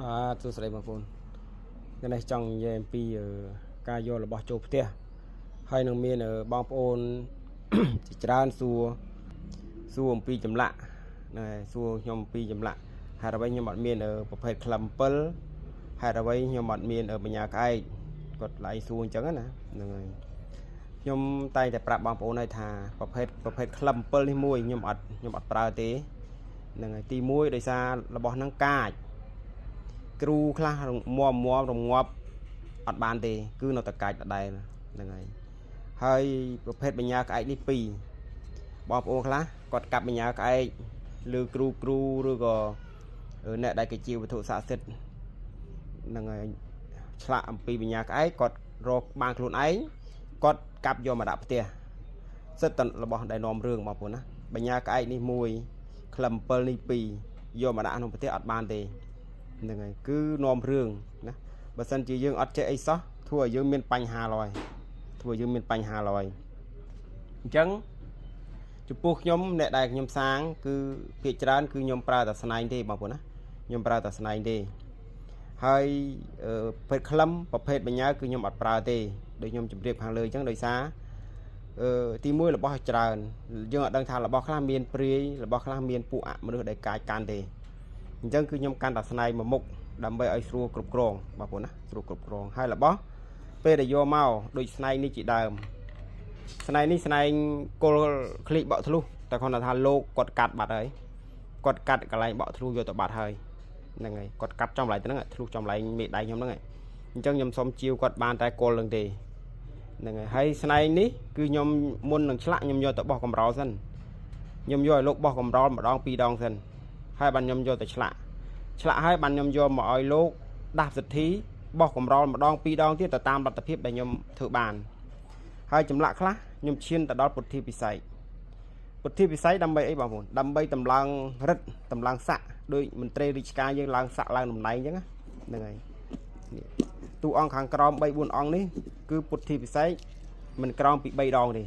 បាទសួស្តីបងប្អូនថ្ងៃនេះចង់និយាយអំពីការយករបស់ចូលផ្ទះហើយនឹងមានបងប្អូនជាច្រើនសួរអំពីចម្លាក់ណែសួរខ្ញុំអំពីចម្លាក់ហេតុអ្វីខ្ញុំអត់មានប្រភេទក្លឹម7ហេតុអ្វីខ្ញុំអត់មានបញ្ញាក្អែកគាត់ឡៃសួរអញ្ចឹងណាហ្នឹងហើយខ្ញុំតែងតែប្រាប់បងប្អូនហើយថាប្រភេទក្លឹម7នេះមួយខ្ញុំអត់ប្រើទេហ្នឹងហើយទី1ដោយសាររបស់ហ្នឹងកាចគ្រូខ្លះរងាប់អត់បានទេគឺនៅតែកាច់ដដែលហ្នឹងហើយប្រភេទបញ្ញាក្អែកនេះ2បងប្អូនខ្លះគាត់កាប់បញ្ញាក្អែកឬគ្រូឬក៏អ្នកដែលគេជាវត្ថុស័ក្តិសិទ្ធិហ្នឹងហើយឆ្លាក់អំពីបញ្ញាក្អែកគាត់រកបានខ្លួនឯងគាត់កាប់យកមកដាក់ផ្ទះសិតតរបស់ដែលនាំរឿងបងប្អូនណាបញ្ញាក្អែកនេះ1ក្លឹម7នេះ2យកមកដាក់ក្នុងផ្ទះអត់បានទេហ្នឹងហើយគឺនាំរឿងណាបើសិនជាយើងអត់ចេះអីសោះធ្វើឲ្យយើងមានបញ្ហាឡើយអញ្ចឹងចំពោះខ្ញុំអ្នកដែលខ្ញុំសាងគឺភាគច្រើនគឺខ្ញុំប្រើតែស្នែងទេបងប្អូនណាខ្ញុំប្រើតែស្នែងទេហើយប្រភេទក្លឹមប្រភេទបញ្ញាគឺខ្ញុំអត់ប្រើទេដូចខ្ញុំជម្រាបខាងលើអញ្ចឹងដោយសារទី1របស់ច្រើនយើងអត់ដឹងថារបស់ខ្លះមានព្រាយរបស់ខ្លះមានពួកអមនុស្សដែលកាយកាន់ទេអញ្ចឹងគឺខ្ញុំកាន់តែស្នែងមួយមុខដើម្បីឲ្យស្រួលគ្រប់គ្រងបងប្អូនណាស្រួលគ្រប់គ្រងហើយរបស់ពេលដែលយកមកដូចស្នែងនេះជាដើមស្នែងនេះស្នែងគល់คลิกបក់ធ្លុះតែគាត់ថាលោកគាត់កាត់បាត់ហើយគាត់កាត់កន្លែងបក់ធ្លុះយកទៅបាត់ហើយហ្នឹងហើយគាត់កាត់ចំកន្លែងទៅហ្នឹងធ្លុះចំកន្លែងមេដៃខ្ញុំហ្នឹងហើយអញ្ចឹងខ្ញុំសុំជាវគាត់បានតែគល់នឹងទេហ្នឹងហើយស្នែងនេះគឺខ្ញុំមុននឹងឆ្លាក់ខ្ញុំយកទៅបោះកំរោលសិនខ្ញុំយកឲ្យលោកបោះកំរោលម្ដង2ដងសិនហើយបានខ្ញុំយកទៅឆ្លាក់ហើយបានខ្ញុំយកមកឲ្យលោកដាស់សិទ្ធិបោះកំរោលម្ដង2ដងទៀតទៅតាមលទ្ធភាពដែលខ្ញុំធ្វើបានហើយចម្លាក់ខ្លះខ្ញុំឈានទៅដល់ពុទ្ធិពិស័យដើម្បីអីបងប្អូនដើម្បីតម្លើងរិទ្ធតម្លើងស័ក្តិដោយមន្ត្រីរាជការយើងឡើងស័ក្តិឡើងតំណែងអញ្ចឹងហ្នឹងហើយតួអង្គខាងក្រោម 3-4 អង្គនេះគឺពុទ្ធិពិស័យមិនក្រោមពី3ដងទេ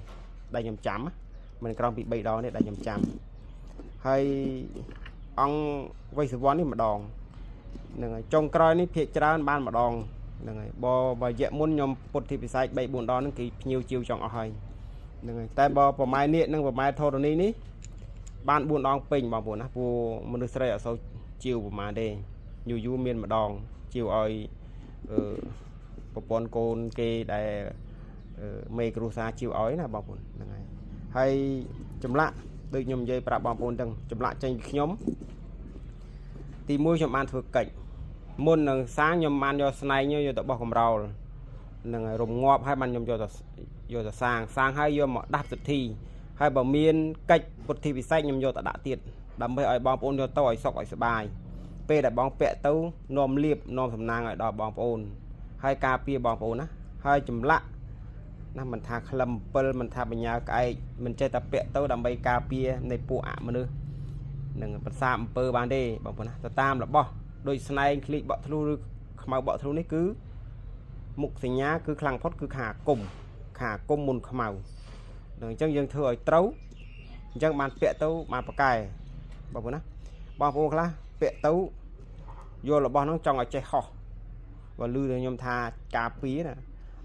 ដែលខ្ញុំចាំមិនក្រោមពី3ដងទេដែលខ្ញុំចាំហើយអង្គវៃសវ័ននេះម្ដងហ្នឹងហើយចុងក្រោយនេះភាគច្រើនបានម្ដងហ្នឹងហើយបើរយៈមុនខ្ញុំពុទ្ធិពិស័យ 3-4 ដងហ្នឹងគេភ្ញៀវជាវចង់អស់ហើយហ្នឹងហើយតែបើប្រម៉ែនេះនិងប្រម៉ែធរណីនេះបាន4ដងពេញបងប្អូនណាព្រោះមនុស្សស្រីអត់សូវជាវប្រម៉ែទេយូរមានម្ដងជាវឲ្យប្រពន្ធកូនគេដែលមេគ្រូសាជាវឲ្យណាបងប្អូនហ្នឹងហើយចម្លាក់ដូចខ្ញុំនិយាយប្រាប់បងប្អូនទាំងចម្លាក់ចេញពីខ្ញុំទី1ខ្ញុំបានធ្វើកិច្ចមុននឹងសាងខ្ញុំបានយកស្នែងយកទៅបោះកំរោលនឹងរងាប់ហើយបានខ្ញុំយកទៅសាងហើយយកមកដាស់សិទ្ធិហើយបើមានកិច្ចពុទ្ធិពិស័យខ្ញុំយកទៅដាក់ទៀតដើម្បីឲ្យបងប្អូនយកទៅឲ្យសុខឲ្យសบายពេលដែលបងពាក់ទៅនាំលៀបនាំសំណាងឲ្យដល់បងប្អូនហើយការពារបងប្អូនណាហើយចម្លាក់ណាមិនថាក្លឹម7មិនថាបញ្ញាក្អែកមិនចេះតែពាក់ទៅដើម្បីការពារនៃពួកអមនុស្សនឹងប្រសាអំពើបានទេបងប្អូនណាទៅតាមរបស់ដោយស្នែងคลิกបក់ធ្លុះឬខ្មៅបក់ធ្លុះនេះគឺមុខសញ្ញាគឺខ្លាំងផុតគឺខាគុំមុនខ្មៅដល់អញ្ចឹងយើងធ្វើឲ្យត្រូវអញ្ចឹងបានពាក់ទៅបានប្រកែបងប្អូនណាបងប្អូនខ្លះពាក់ទៅយករបស់ហ្នឹងចង់ឲ្យចេះហោះបើលឺតែខ្ញុំថាការពារណា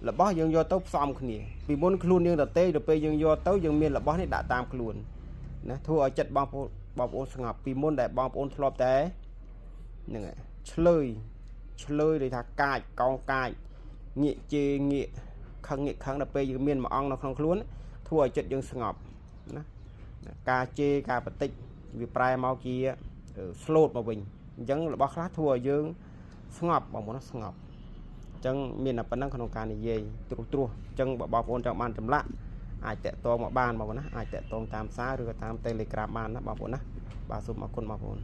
របស់យើងយកទៅផ្សំគ្នាពីមុនខ្លួនយើងទៅទៅពេលយើងយកទៅយើងមានរបស់នេះដាក់តាមខ្លួនណាធ្វើឲ្យចិត្តបងប្អូនស្ងប់ពីមុនដែលបងប្អូនធ្លាប់តែហ្នឹងហើយឆ្លើយដូចថាកាចកោងកាចងាកជេរងាកខឹងដល់ពេលយើងមានមួយអង្គនៅក្នុងខ្លួនធ្វើឲ្យចិត្តយើងស្ងប់ណាការជេរការបតិចវាប្រែមកជាស្លូតមកវិញអញ្ចឹងរបស់ខ្លះធ្វើឲ្យយើងស្ងប់បងប្អូនស្ងប់អញ្ចឹងមានតែប៉ុណ្្នឹងក្នុងការនិយាយត្រួសអញ្ចឹងបើបងប្អូនចង់បានចម្លាក់អាចតាក់ទងមកបានបងប្អូនណាអាចតាក់ទងតាមសារឬក៏តាម Telegram បានណាបងប្អូនណាបាទសូមអរគុណបងប្អូន